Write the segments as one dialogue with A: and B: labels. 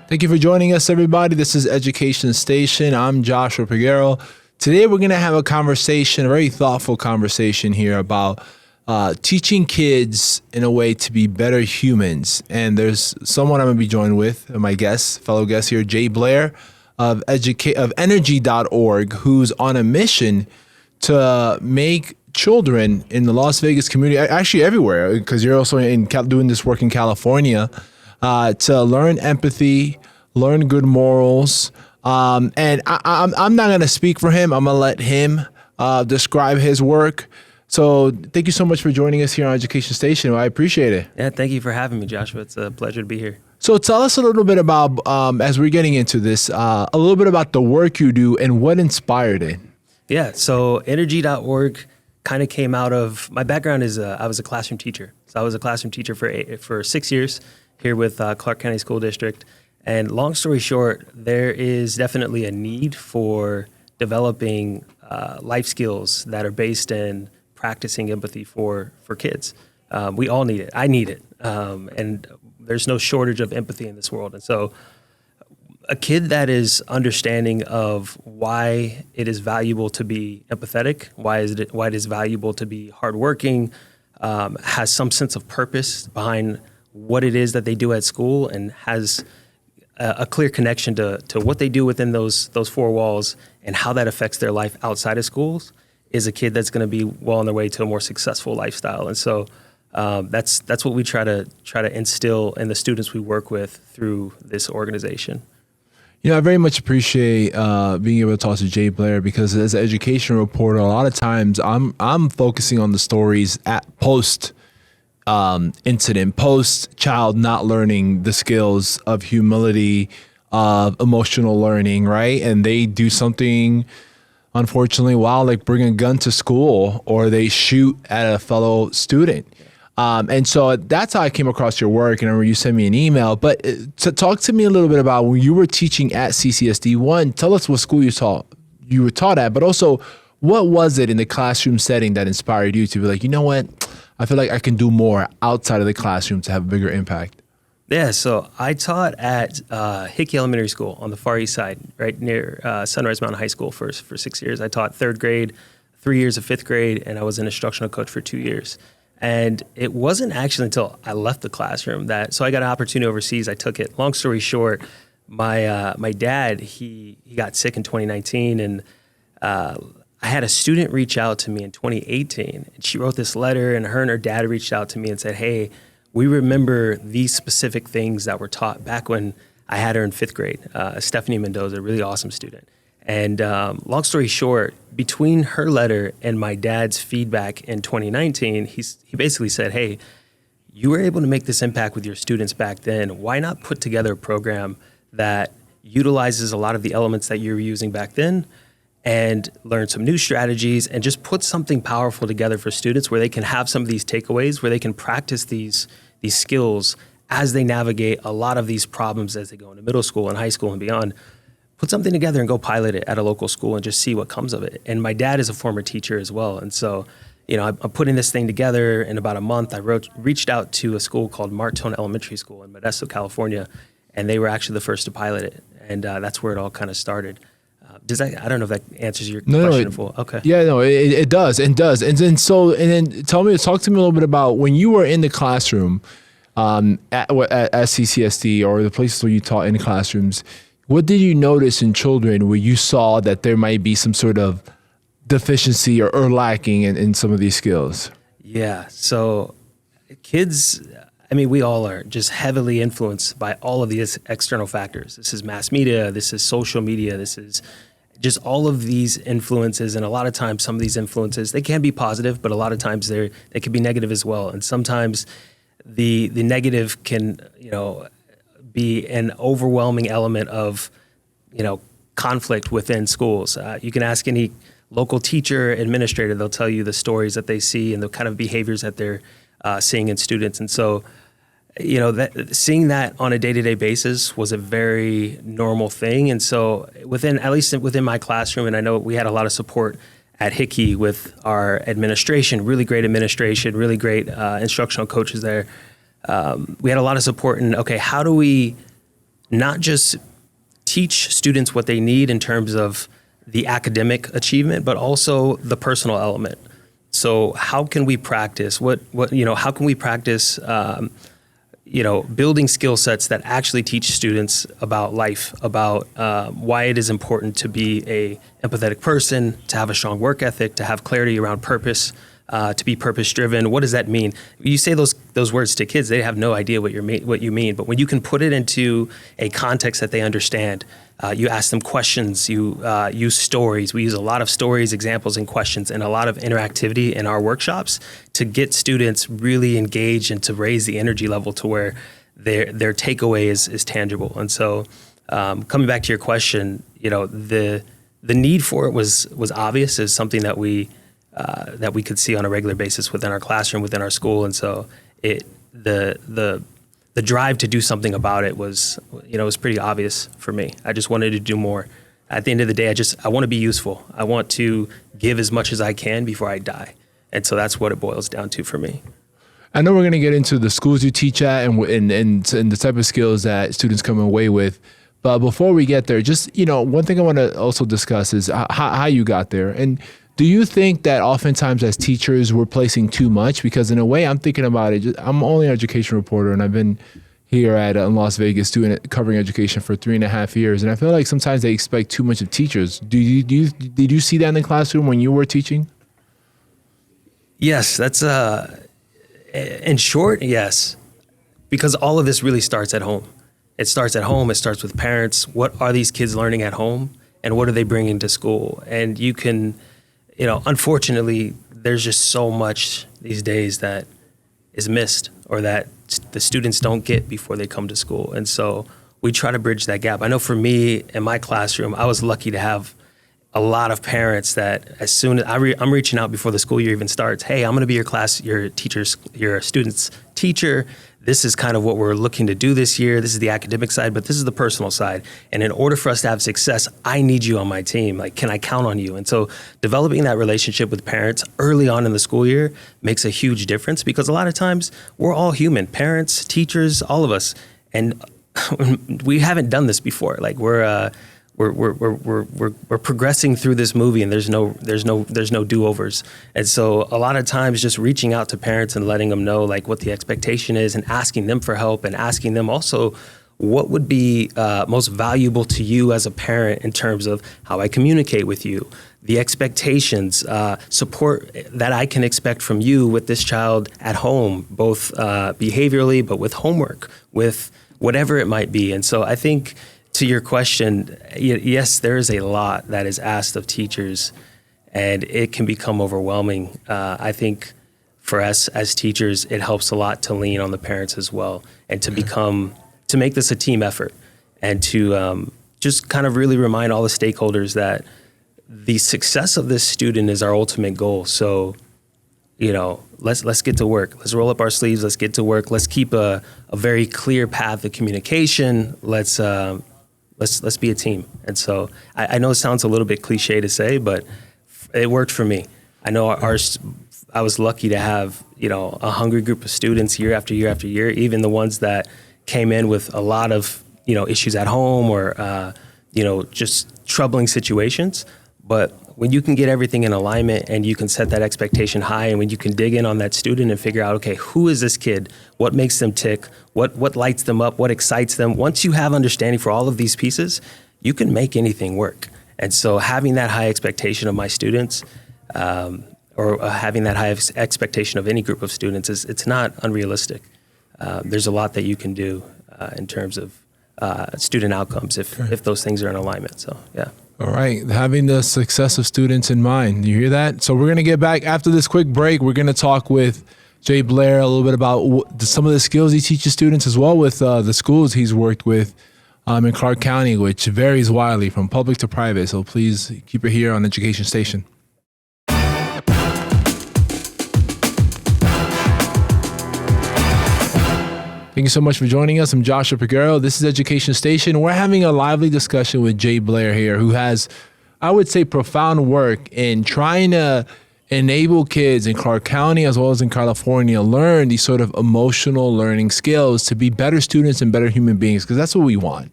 A: Thank you for joining us, everybody. This is Education Station. I'm Joshua Peguero. Today, we're going to have a conversation, a very thoughtful conversation here about teaching kids in a way to be better humans. And there's someone I'm going to be joined with, my guest, fellow guest here, Jay Blair of Energy.org, who's on a mission to make children in the Las Vegas community, actually everywhere, because you're also doing this work in California, to learn empathy, learn good morals. And I'm not going to speak for him. I'm going to let him describe his work. So thank you so much for joining us here on Education Station. I appreciate it.
B: Yeah, thank you for having me, Joshua. It's a pleasure to be here.
A: So tell us a little bit about, as we're getting into this, a little bit about the work you do and what inspired it.
B: Yeah, so Energy.org kind of came out of, my background is I was a classroom teacher. So I was a classroom teacher for 6 years here with Clark County School District. And long story short, there is definitely a need for developing life skills that are based in practicing empathy for kids. We all need it. I need it. And there's no shortage of empathy in this world. And so a kid that is understanding of why it is valuable to be empathetic, why it is valuable to be hardworking, has some sense of purpose behind what it is that they do at school, and has a clear connection to what they do within those four walls and how that affects their life outside of schools, is a kid that's going to be well on their way to a more successful lifestyle. And so that's what we try to instill in the students we work with through this organization.
A: You know, I very much appreciate being able to talk to Jay Blair, because as an education reporter, a lot of times I'm focusing on the stories at post incident, post child not learning the skills of humility, of emotional learning, right? And they do something, unfortunately, wild, like bring a gun to school, or they shoot at a fellow student. And so that's how I came across your work. And I remember you sent me an email. But to talk to me a little bit about when you were teaching at CCSD. One, tell us what school you were taught at, but also what was it in the classroom setting that inspired you to be like, you know what, I feel like I can do more outside of the classroom to have a bigger impact?
B: Yeah, so I taught at Hickey Elementary School on the Far East Side, right near Sunrise Mountain High School for 6 years. I taught third grade, 3 years of fifth grade, and I was an instructional coach for 2 years. And it wasn't actually until I left the classroom so I got an opportunity overseas. I took it. Long story short, my dad, he got sick in 2019, and I had a student reach out to me in 2018, and she wrote this letter, and her dad reached out to me and said, hey, we remember these specific things that were taught back when I had her in fifth grade, Stephanie Mendoza, a really awesome student. And long story short, between her letter and my dad's feedback in 2019, he basically said, hey, you were able to make this impact with your students back then. Why not put together a program that utilizes a lot of the elements that you were using back then, and learn some new strategies, and just put something powerful together for students where they can have some of these takeaways, where they can practice these skills as they navigate a lot of these problems as they go into middle school and high school and beyond. Put something together and go pilot it at a local school and just see what comes of it. And my dad is a former teacher as well. And so, you know, I'm putting this thing together in about a month. I reached out to a school called Martone Elementary School in Modesto, California, and they were actually the first to pilot it. And that's where it all kind of started. I don't know if that answers your question full. Okay.
A: Yeah, no, it does. And then talk to me a little bit about when you were in the classroom at CCSD, or the places where you taught in the classrooms. What did you notice in children where you saw that there might be some sort of deficiency or lacking in some of these skills?
B: Yeah, so kids, I mean, we all are just heavily influenced by all of these external factors. This is mass media, this is social media, this is just all of these influences. And a lot of times, some of these influences, they can be positive, but a lot of times they can be negative as well. And sometimes the negative can, be an overwhelming element of, conflict within schools. You can ask any local teacher, administrator, they'll tell you the stories that they see and the kind of behaviors that they're seeing in students. And so, seeing that on a day-to-day basis was a very normal thing. And so at least within my classroom, and I know we had a lot of support at Hickey with our administration, really great administration, really great instructional coaches there. We had a lot of support in, okay, how do we not just teach students what they need in terms of the academic achievement, but also the personal element. So how can we practice how can we practice building skill sets that actually teach students about life, about why it is important to be a empathetic person, to have a strong work ethic, to have clarity around purpose, to be purpose driven. What does that mean? You say those words to kids, they have no idea what you mean. But when you can put it into a context that they understand, you ask them questions, you use stories. We use a lot of stories, examples, and questions, and a lot of interactivity in our workshops to get students really engaged and to raise the energy level to where their takeaway is tangible. And so, coming back to your question, the need for it was obvious. Is something that we could see on a regular basis within our classroom, within our school, and so the drive to do something about it was pretty obvious for me. I just wanted to do more. At the end of the day, I want to be useful. I want to give as much as I can before I die, and so that's what it boils down to for me.
A: I know we're going to get into the schools you teach at and the type of skills that students come away with. But before we get there, just, one thing I want to also discuss is how you got there. And do you think that oftentimes as teachers, we're placing too much? Because in a way, I'm thinking about it. I'm only an education reporter, and I've been here in Las Vegas covering education for 3.5 years. And I feel like sometimes they expect too much of teachers. Did you see that in the classroom when you were teaching?
B: Yes, that's in short, yes. Because all of this really starts at home. It starts at home. It starts with parents. What are these kids learning at home? And what are they bringing to school? And you can, unfortunately, there's just so much these days that is missed or that the students don't get before they come to school. And so we try to bridge that gap. I know for me in my classroom, I was lucky to have a lot of parents that as soon as I'm reaching out before the school year even starts, hey, I'm going to be your student's teacher. This is kind of what we're looking to do this year. This is the academic side, but this is the personal side. And in order for us to have success, I need you on my team. Like, can I count on you? And so developing that relationship with parents early on in the school year makes a huge difference, because a lot of times we're all human, parents, teachers, all of us. And we haven't done this before. Like we're progressing through this movie, and there's no do-overs. And so a lot of times just reaching out to parents and letting them know like what the expectation is, and asking them for help, and asking them also what would be most valuable to you as a parent in terms of how I communicate with you, the expectations, support that I can expect from you with this child at home, both behaviorally, but with homework, with whatever it might be. And so I think, to your question, yes, there is a lot that is asked of teachers, and it can become overwhelming. I think for us as teachers, it helps a lot to lean on the parents as well, and to make this a team effort, and to just kind of really remind all the stakeholders that the success of this student is our ultimate goal. So, let's get to work. Let's roll up our sleeves. Let's get to work. Let's keep a very clear path of communication. Let's be a team. And so I know it sounds a little bit cliche to say, but it worked for me. I know I was lucky to have, a hungry group of students year after year after year, even the ones that came in with a lot of, issues at home or, just troubling situations. But when you can get everything in alignment and you can set that expectation high, and when you can dig in on that student and figure out, okay, who is this kid? What makes them tick? What lights them up? What excites them? Once you have understanding for all of these pieces, you can make anything work. And so having that high expectation of my students, or having that high expectation of any group of students, it's not unrealistic. There's a lot that you can do in terms of student outcomes if those things are in alignment. So, yeah.
A: All right. Having the success of students in mind. You hear that? So we're going to get back after this quick break. We're going to talk with Jay Blair a little bit about some of the skills he teaches students, as well with the schools he's worked with in Clark County, which varies widely from public to private. So please keep it here on Education Station. Thank you so much for joining us. I'm Joshua Peguero. This is Education Station. We're having a lively discussion with Jay Blair here, who has, I would say, profound work in trying to enable kids in Clark County as well as in California learn these sort of emotional learning skills to be better students and better human beings, because that's what we want.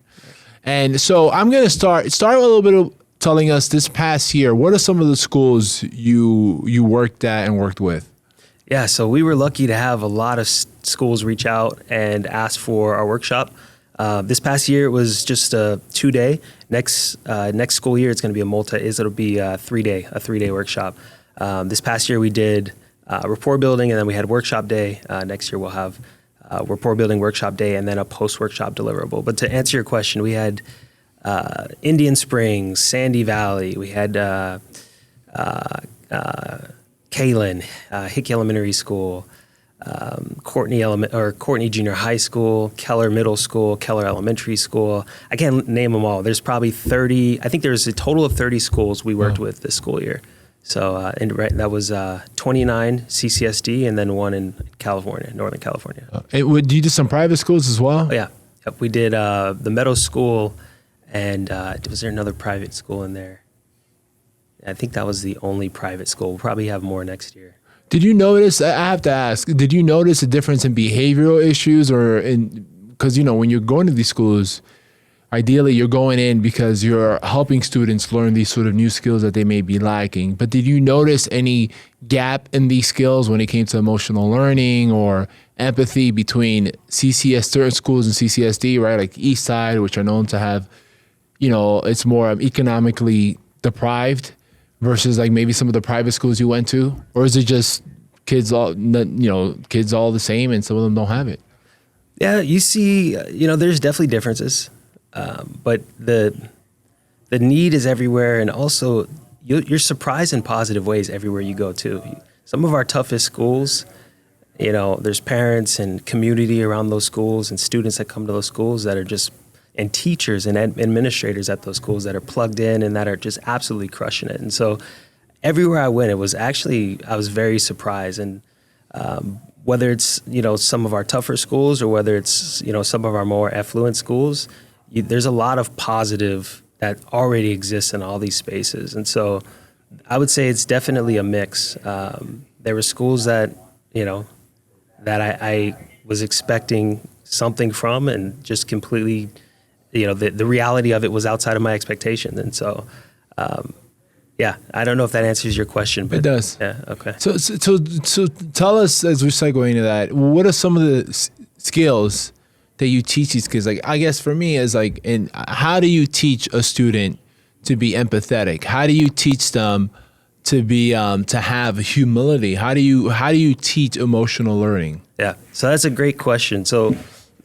A: And so I'm going to start a little bit of telling us this past year, what are some of the schools you worked at and worked with?
B: Yeah, so we were lucky to have a lot of schools reach out and ask for our workshop. This past year it was just a 2-day. Next school year it's going to be it'll be a 3-day workshop. This past year we did rapport building, and then we had workshop day. Next year we'll have rapport building workshop day and then a post-workshop deliverable. But to answer your question, we had Indian Springs, Sandy Valley. We had Kalen, Hickey Elementary School, Courtney Junior High School, Keller Middle School, Keller Elementary School. I can't name them all. There's probably 30. I think there's a total of 30 schools we worked with this school year. So that was 29 CCSD and then one in California, Northern California.
A: Do you do some private schools as well?
B: Oh, yeah. Yep. We did the Meadows School, and was there another private school in there? I think that was the only private school. We'll probably have more next year.
A: Did you notice, I have to ask, did you notice a difference in behavioral issues because, when you're going to these schools, ideally you're going in because you're helping students learn these sort of new skills that they may be lacking. But did you notice any gap in these skills when it came to emotional learning or empathy between certain schools and CCSD, right? Like East Side, which are known to have, it's more economically deprived versus like maybe some of the private schools you went to? Or is it just kids all the same and some of them don't have it?
B: Yeah, you see, there's definitely differences. But the need is everywhere, and also you're surprised in positive ways everywhere you go too. Some of our toughest schools, there's parents and community around those schools and students that come to those schools that are just, and teachers and administrators at those schools that are plugged in and that are just absolutely crushing it. And so everywhere I went, I was very surprised. And whether it's, some of our tougher schools or whether it's, some of our more affluent schools, there's a lot of positive that already exists in all these spaces. And so I would say it's definitely a mix. There were schools that, that I was expecting something from and just completely, the reality of it was outside of my expectations. And so, I don't know if that answers your question, but
A: it does.
B: Yeah. Okay.
A: So tell us, as we're segueing into that, what are some of the skills that you teach these kids? Like, I guess for me is like, and how do you teach a student to be empathetic? How do you teach them to be, to have humility? How do you teach emotional learning?
B: Yeah. So that's a great question. So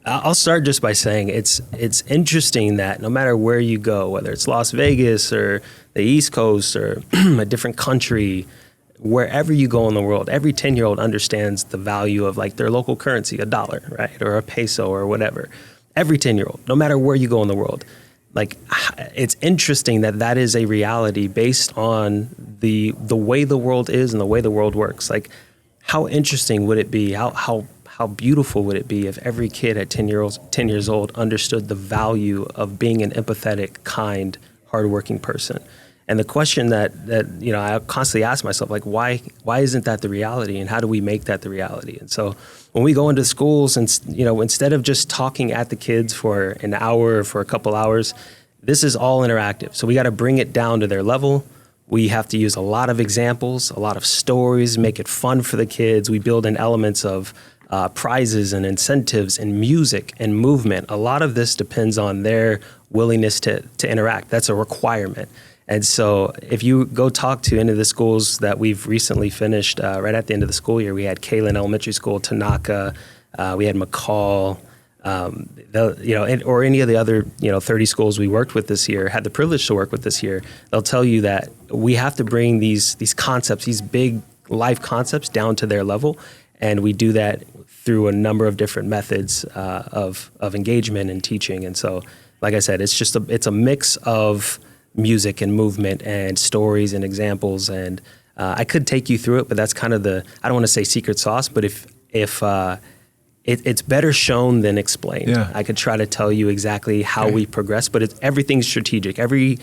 B: I'll start just by saying it's interesting that no matter where you go, whether it's Las Vegas or the East Coast or a different country, wherever you go in the world, every 10-year-old understands the value of like their local currency, $1, right? Or a peso or whatever. Every 10-year-old, no matter where you go in the world. Like, it's interesting that is a reality based on the way the world is and the way the world works. Like, how interesting would it be? How beautiful would it be if every kid at 10 years old understood the value of being an empathetic, kind, hardworking person? And the question that I constantly ask myself, like, why isn't that the reality, and how do we make that the reality? And so when we go into schools and, instead of just talking at the kids for an hour or for a couple hours, this is all interactive. So we got to bring it down to their level. We have to use a lot of examples, a lot of stories, make it fun for the kids. We build in elements of prizes and incentives and music and movement. A lot of this depends on their willingness to interact. That's a requirement. And so if you go talk to any of the schools that we've recently finished, right at the end of the school year, we had Kalen Elementary School, Tanaka, we had McCall, or any of the other 30 schools we worked with this year, had the privilege to work with this year. They'll tell you that we have to bring these concepts, these big life concepts, down to their level, and we do that through a number of different methods of engagement and teaching. And so, like I said, it's a mix of music and movement and stories and examples, and I could take you through it, but that's kind of I don't want to say secret sauce, but if it's better shown than explained.
A: Yeah.
B: I could try to tell you exactly how we progress, but everything's strategic. Every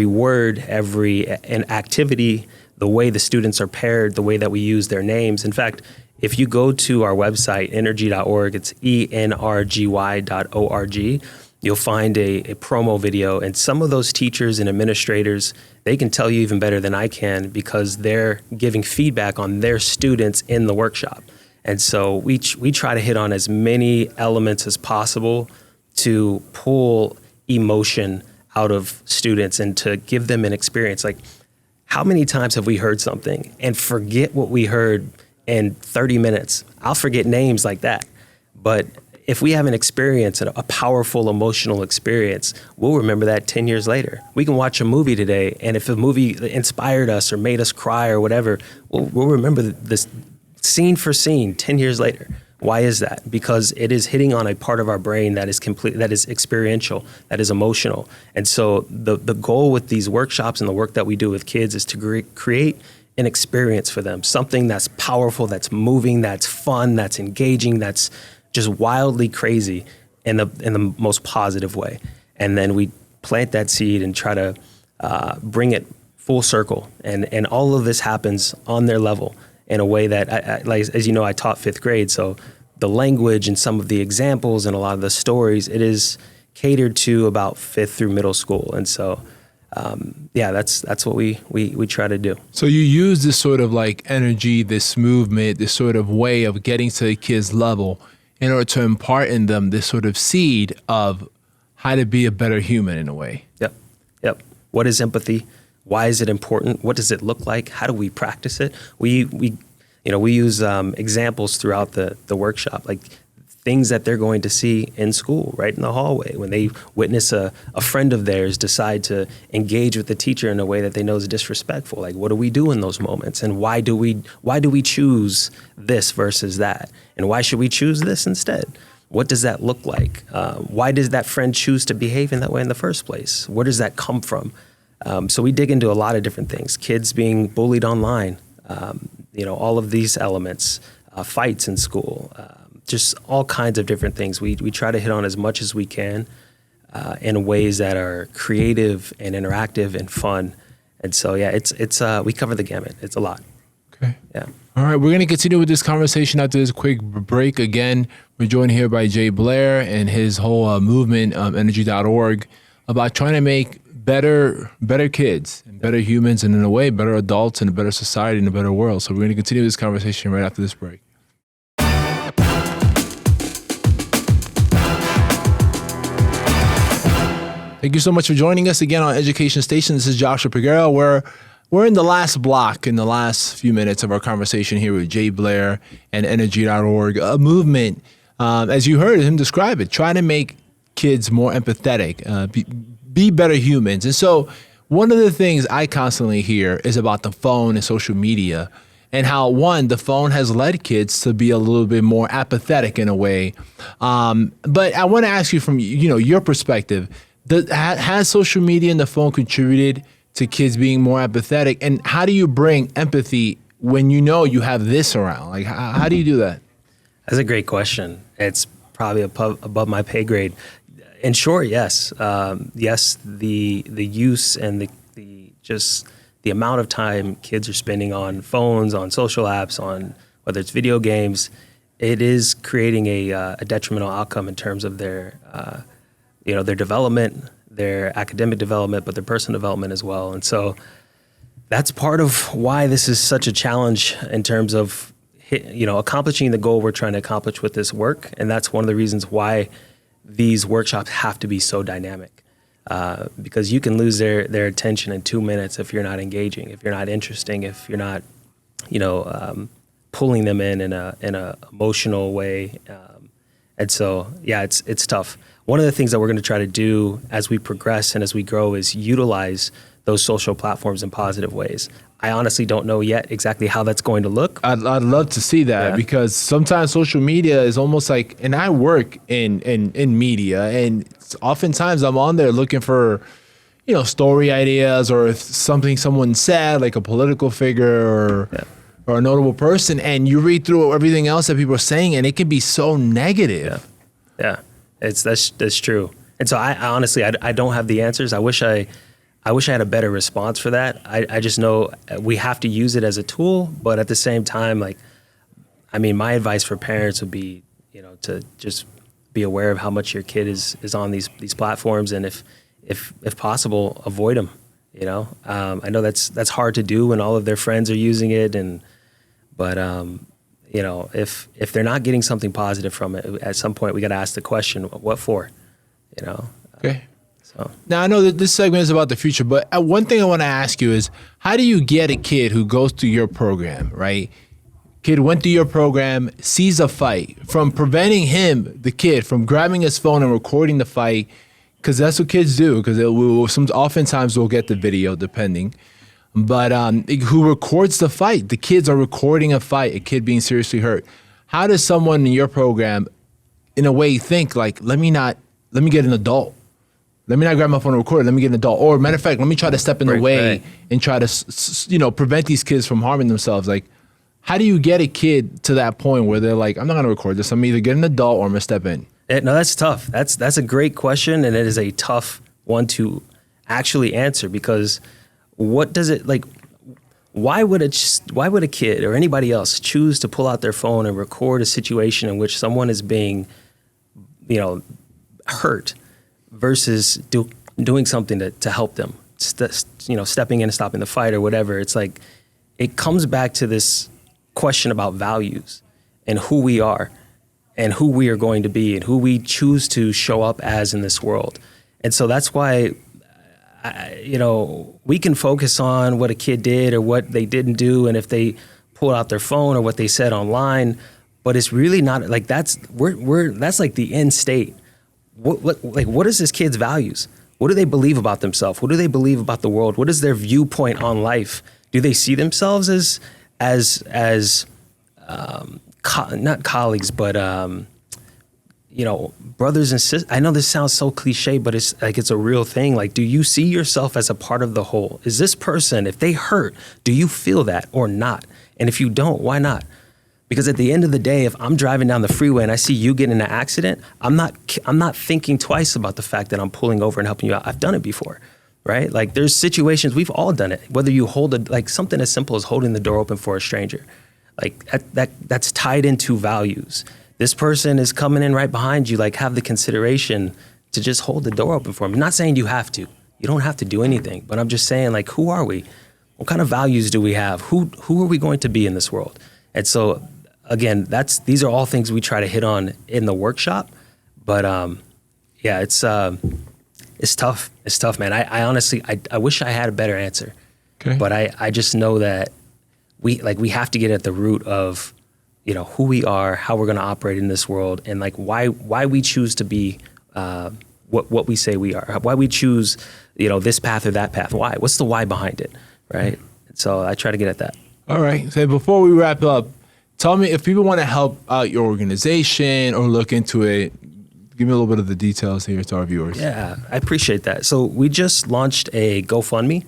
B: word, every an activity, the way the students are paired, the way that we use their names. In fact, if you go to our website, energy.org, it's energy.org, you'll find a promo video, and some of those teachers and administrators, they can tell you even better than I can because they're giving feedback on their students in the workshop. And so we try to hit on as many elements as possible to pull emotion out of students and to give them an experience. Like, how many times have we heard something and forget what we heard in 30 minutes? I'll forget names like that. But if we have an experience, a powerful emotional experience, we'll remember that 10 years later. We can watch a movie today, and if a movie inspired us or made us cry or whatever, we'll remember this scene for scene 10 years later. Why is that? Because it is hitting on a part of our brain that is complete, that is experiential, that is emotional. And so the goal with these workshops and the work that we do with kids is to create an experience for them, something that's powerful, that's moving, that's fun, that's engaging, that's just wildly crazy in the most positive way. And then we plant that seed and try to bring it full circle. And all of this happens on their level in a way that, like, as you know, I taught fifth grade. So the language and some of the examples and a lot of the stories, it is catered to about fifth through middle school. And so, that's what we try to do.
A: So you use this sort of like energy, this movement, this sort of way of getting to the kids' level in order to impart in them this sort of seed of how to be a better human in a way.
B: Yep. What is empathy? Why is it important? What does it look like? How do we practice it? We use examples throughout the workshop, like things that they're going to see in school, right in the hallway, when they witness a friend of theirs decide to engage with the teacher in a way that they know is disrespectful. Like, what do we do in those moments? And why do we choose this versus that? And why should we choose this instead? What does that look like? Why does that friend choose to behave in that way in the first place? Where does that come from? So we dig into a lot of different things. Kids being bullied online, all of these elements, fights in school, just all kinds of different things. We try to hit on as much as we can in ways that are creative and interactive and fun. And so, it's we cover the gamut. It's a lot.
A: Okay.
B: Yeah.
A: All right. We're going to continue with this conversation after this quick break. Again, we're joined here by Jay Blair and his whole movement, energy.org, about trying to make better kids and better humans, and in a way, better adults and a better society and a better world. So we're going to continue this conversation right after this break. Thank you so much for joining us again on Education Station. This is Joshua Peguero. We're in the last block, in the last few minutes of our conversation here with Jay Blair and energy.org, a movement, as you heard him describe it, trying to make kids more empathetic, be better humans. And so one of the things I constantly hear is about the phone and social media and how, one, the phone has led kids to be a little bit more apathetic in a way. But I want to ask you from, your perspective, has social media and the phone contributed to kids being more apathetic? And how do you bring empathy when you have this around? Like, how do you do that?
B: That's a great question. It's probably above my pay grade. In short, yes. Yes, the use and the amount of time kids are spending on phones, on social apps, on whether it's video games, it is creating a detrimental outcome in terms of their development, their academic development, but their personal development as well. And so that's part of why this is such a challenge in terms of accomplishing the goal we're trying to accomplish with this work. And that's one of the reasons why these workshops have to be so dynamic, because you can lose their attention in 2 minutes if you're not engaging, if you're not interesting, if you're not, pulling them in a emotional way. And so, it's tough. One of the things that we're going to try to do as we progress and as we grow is utilize those social platforms in positive ways. I honestly don't know yet exactly how that's going to look.
A: I'd love to see that, because sometimes social media is almost like, and I work in media, and oftentimes I'm on there looking for, story ideas or if something someone said, like a political figure or a notable person, and you read through everything else that people are saying, and it can be so negative.
B: Yeah, that's true. And so I honestly, I don't have the answers. I wish I had a better response for that. I just know we have to use it as a tool, but at the same time, my advice for parents would be, to just be aware of how much your kid is on these platforms, and if possible, avoid them. You know, I know that's hard to do when all of their friends are using it, but you know, if they're not getting something positive from it, at some point we got to ask the question, what for? You know.
A: Okay.
B: So
A: now I know that this segment is about the future, but one thing I want to ask you is, how do you get a kid who goes through your program, right? Kid went through your program, sees a fight, from preventing the kid, from grabbing his phone and recording the fight, because that's what kids do, because oftentimes we'll get the video, depending. But who records the fight? The kids are recording a fight, a kid being seriously hurt. How does someone in your program, in a way, think like, let me get an adult. Let me not grab my phone and record it. Let me get an adult. Or matter of fact, let me try to step in the way and try to, prevent these kids from harming themselves. Like, how do you get a kid to that point where they're like, I'm not going to record this. I'm either get an adult or I'm going to step in?
B: No, that's tough. That's a great question, and it is a tough one to actually answer, because what does it like? Why would a kid or anybody else choose to pull out their phone and record a situation in which someone is being, hurt, versus doing something to help them, stepping in and stopping the fight or whatever? It's like, it comes back to this question about values and who we are and who we are going to be and who we choose to show up as in this world. And so that's why, we can focus on what a kid did or what they didn't do, and if they pulled out their phone or what they said online, but it's really not like that's like the end state. What is this kid's values? What do they believe about themselves? What do they believe about the world? What is their viewpoint on life? Do they see themselves as not colleagues, but brothers and sisters? I know this sounds so cliche, but it's a real thing. Like, do you see yourself as a part of the whole? Is this person, if they hurt, do you feel that or not? And if you don't, why not? Because at the end of the day, if I'm driving down the freeway and I see you get in an accident, I'm not thinking twice about the fact that I'm pulling over and helping you out. I've done it before, right? Like, there's situations, we've all done it. Whether you hold something as simple as holding the door open for a stranger, like that's tied into values. This person is coming in right behind you, like, have the consideration to just hold the door open for them. I'm not saying you have to. You don't have to do anything, but I'm just saying, like, who are we? What kind of values do we have? Who are we going to be in this world? And so, again, these are all things we try to hit on in the workshop. But it's tough. It's tough, man. I honestly wish I had a better answer.
A: Okay.
B: But I just know that we have to get at the root of, who we are, how we're going to operate in this world, and like why we choose to be what we say we are, why we choose, this path or that path. Why? What's the why behind it, right? So I try to get at that.
A: All right. So before we wrap up, tell me, if people want to help out your organization or look into it, give me a little bit of the details here to our viewers.
B: Yeah, I appreciate that. So we just launched a GoFundMe.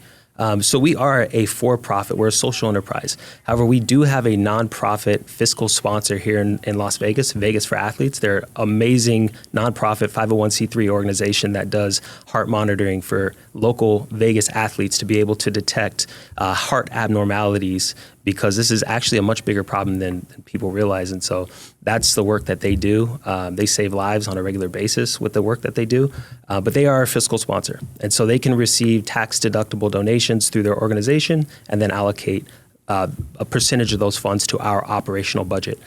B: So we are a for-profit. We're a social enterprise. However, we do have a nonprofit fiscal sponsor here in Las Vegas, Vegas for Athletes. They're an amazing nonprofit 501c3 organization that does heart monitoring for local Vegas athletes to be able to detect heart abnormalities, because this is actually a much bigger problem than people realize. And so that's the work that they do. They save lives on a regular basis with the work that they do, but they are a fiscal sponsor. And so they can receive tax-deductible donations through their organization and then allocate a percentage of those funds to our operational budget.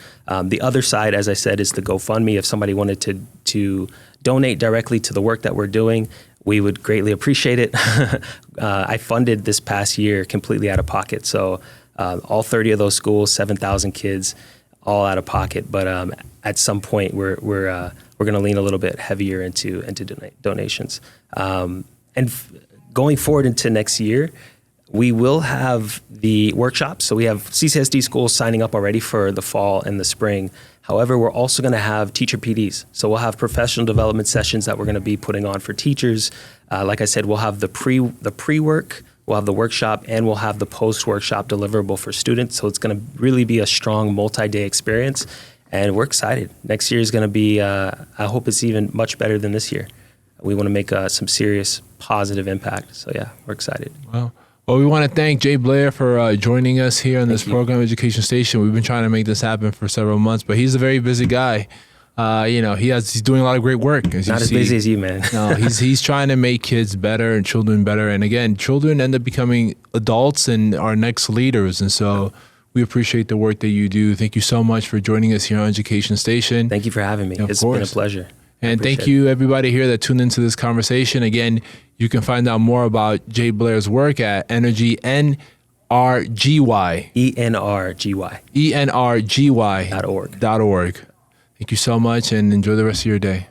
B: The other side, as I said, is the GoFundMe. If somebody wanted to donate directly to the work that we're doing, we would greatly appreciate it. I funded this past year completely out of pocket. So all 30 of those schools, 7,000 kids, all out of pocket. But at some point, we're going to lean a little bit heavier into donations. Going forward into next year, we will have the workshops. So we have CCSD schools signing up already for the fall and the spring. However, we're also going to have teacher PDs. So we'll have professional development sessions that we're going to be putting on for teachers. Like I said, we'll have the pre-work, we'll have the workshop, and we'll have the post-workshop deliverable for students. So it's going to really be a strong multi-day experience. And we're excited. Next year is going to be, I hope it's even much better than this year. We want to make some serious positive impact. So yeah, we're excited.
A: Wow. Well, we want to thank Jay Blair for joining us here on this program, Education Station. We've been trying to make this happen for several months, but he's a very busy guy. he's doing a lot of great work. As
B: Not
A: you
B: as
A: see.
B: busy as you, man.
A: No, he's trying to make kids better and children better. And again, children end up becoming adults and our next leaders. And so we appreciate the work that you do. Thank you so much for joining us here on Education Station.
B: Thank you for having me. It's been a pleasure.
A: And thank you, everybody here that tuned into this conversation. Again, you can find out more about Jay Blair's work at Energy, NRGY.
B: ENRGY.
A: ENRGY.
B: .org.
A: .org. Thank you so much and enjoy the rest of your day.